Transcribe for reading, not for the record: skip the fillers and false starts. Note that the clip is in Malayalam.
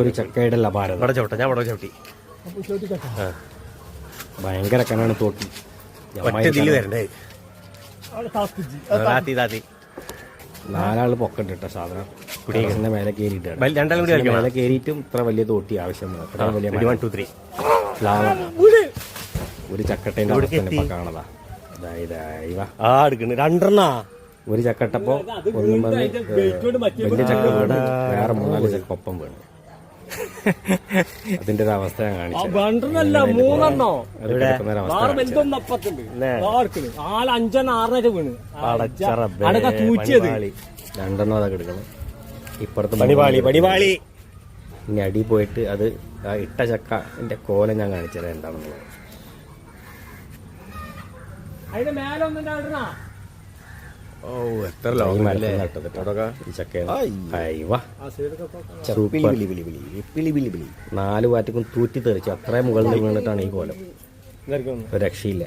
ഒരു ചക്കയുടെ ലഭാരം ചവിട്ടി ഭയങ്കര കനാണ് തോട്ടി നാലാള് പൊക്കണ്ട് കേട്ടോ സാധനം കുടിയുടെ മേലെ കയറിയിട്ട് മേലെ കയറിയിട്ടും ഇത്ര വലിയ തോട്ടി ആവശ്യമാണ് അത്ര വലിയ ഒരു ചക്കട്ടേന്റെ അവസ്ഥ കാണതാ രണ്ടെണ്ണ ഒരു ചക്കട്ടപ്പോ ഒന്നും വലിയ ചക്ക വീണ് വേറെ 3-4 ചക്ക ഒപ്പം വീണ് അതിന്റെ ഒരു അവസ്ഥ ഞാൻ കാണിച്ചു രണ്ടെണ്ണം അതൊക്കെ എടുക്കണം ഇപ്പുറത്ത് പണിപാളി ഇനി അടി പോയിട്ട് അത് ആ ഇട്ട ചക്കന്റെ കോലം ഞാൻ കാണിച്ചത് എന്താണെന്നുള്ളത് എത്ര നാല് പാറ്റക്കും തൂറ്റി തെറിച്ചു അത്രയും മുകളിൽ വീണിട്ടാണ് ഈ കോലം രക്ഷയില്ല